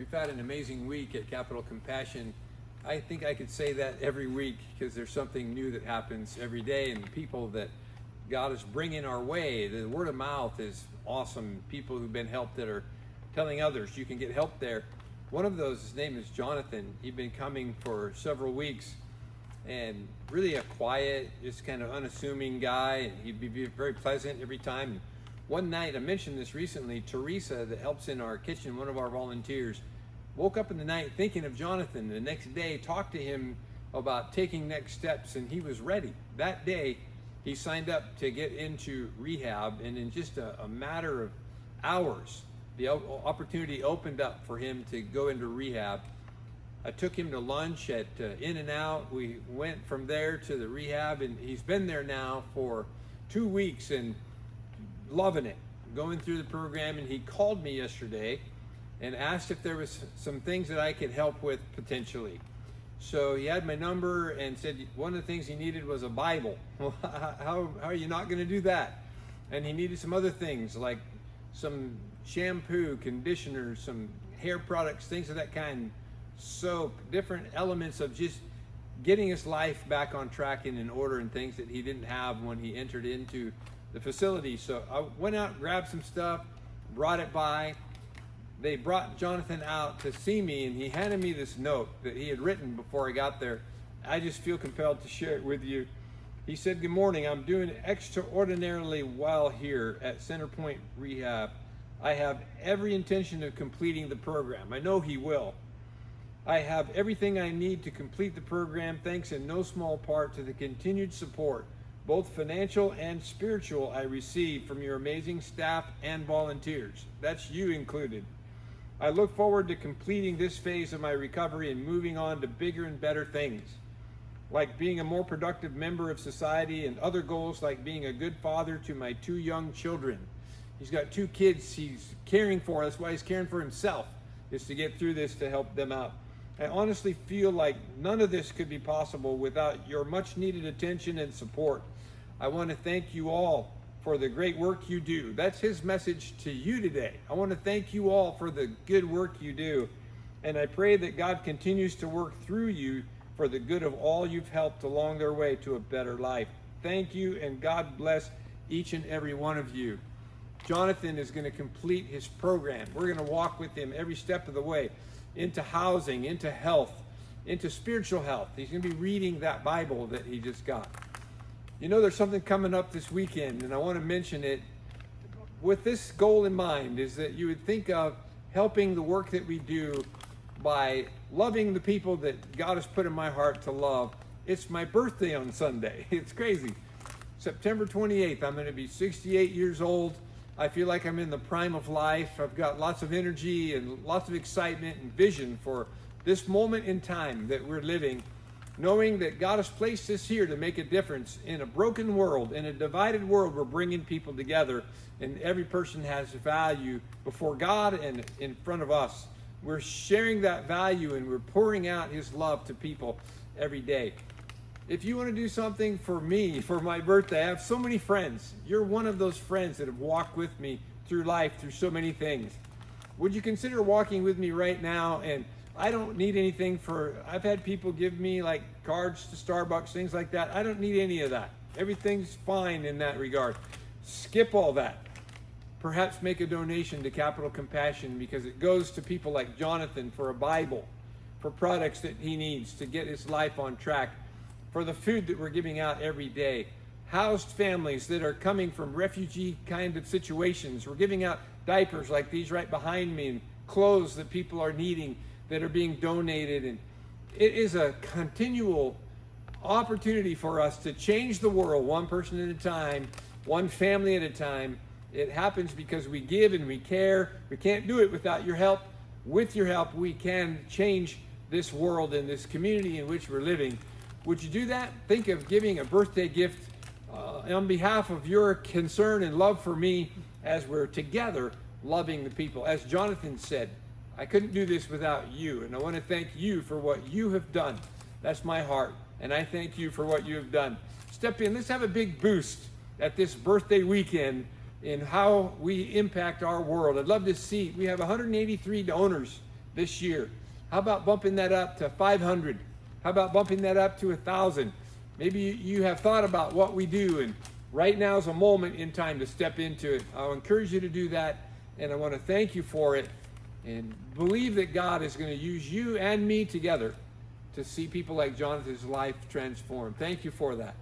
We've had an amazing week at Capital Compassion. I think I could say that every week because there's something new that happens every day, and the people that God is bringing our way, the word of mouth is awesome. People who've been helped that are telling others you can get help there. One of those, his name is Jonathan. He'd been coming for several weeks and really a quiet, just kind of unassuming guy, and he'd be very pleasant every time. One night, I mentioned this recently, Teresa that helps in our kitchen, one of our volunteers, woke up in the night thinking of Jonathan. The next day, talked to him about taking next steps, and he was ready. That day, he signed up to get into rehab, and in just a matter of hours, the opportunity opened up for him to go into rehab. I took him to lunch at In-N-Out. We went from there to the rehab, and he's been there now for 2 weeks and loving it, going through the program. And he called me yesterday and asked if there was some things that I could help with potentially. So he had my number and said one of the things he needed was a Bible. Well, how are you not going to do that? And he needed some other things like some shampoo, conditioner, some hair products, things of that kind, soap, different elements of just getting his life back on track and in order, and things that he didn't have when he entered into the facility. So I went out, grabbed some stuff, brought it by. They brought Jonathan out to see me, and he handed me this note that he had written before I got there. I just feel compelled to share it with you. He said, "Good morning. I'm doing extraordinarily well here at Centerpoint Rehab. I have every intention of completing the program. I know he will. I have everything I need to complete the program, thanks in no small part to the continued support, both financial and spiritual, I receive from your amazing staff and volunteers." That's you included. "I look forward to completing this phase of my recovery and moving on to bigger and better things, like being a more productive member of society and other goals like being a good father to my 2 young children." He's got 2 kids he's caring for. That's why he's caring for himself, is to get through this to help them out. "I honestly feel like none of this could be possible without your much needed attention and support. I want to thank you all for the great work you do." That's his message to you today. I want to thank you all for the good work you do. "And I pray that God continues to work through you for the good of all you've helped along their way to a better life. Thank you, and God bless each and every one of you." Jonathan is going to complete his program. We're going to walk with him every step of the way into housing, into health, into spiritual health. He's going to be reading that Bible that he just got. You know, there's something coming up this weekend, and I want to mention it with this goal in mind, is that you would think of helping the work that we do by loving the people that God has put in my heart to love. It's my birthday on Sunday. It's crazy. September 28th, I'm going to be 68 years old. I feel like I'm in the prime of life. I've got lots of energy and lots of excitement and vision for this moment in time that we're living, knowing that God has placed us here to make a difference in a broken world. In a divided world, we're bringing people together, and every person has value before God and in front of us. We're sharing that value, and we're pouring out his love to people every day. If you want to do something for me, for my birthday, I have so many friends. You're one of those friends that have walked with me through life, through so many things. Would you consider walking with me right now? And I don't need anything I've had people give me like cards to Starbucks, things like that. I don't need any of that. Everything's fine in that regard. Skip all that. Perhaps make a donation to Capital Compassion, because it goes to people like Jonathan for a Bible, for products that he needs to get his life on track, for the food that we're giving out every day, housed families that are coming from refugee kind of situations. We're giving out diapers like these right behind me, and clothes that people are needing that are being donated. And it is a continual opportunity for us to change the world one person at a time, one family at a time. It happens because we give and we care. We can't do it without your help. With your help, we can change this world and this community in which we're living. Would you do that? Think of giving a birthday gift on behalf of your concern and love for me, as we're together loving the people. As Jonathan said, I couldn't do this without you, and I want to thank you for what you have done. That's my heart, and I thank you for what you have done. Step in. Let's have a big boost at this birthday weekend in how we impact our world. I'd love to see, we have 183 donors this year? How about bumping that up to 500? How about bumping that up to 1,000? Maybe you have thought about what we do, and right now is a moment in time to step into it. I'll encourage you to do that, and I want to thank you for it, and believe that God is going to use you and me together to see people like Jonathan's life transformed. Thank you for that.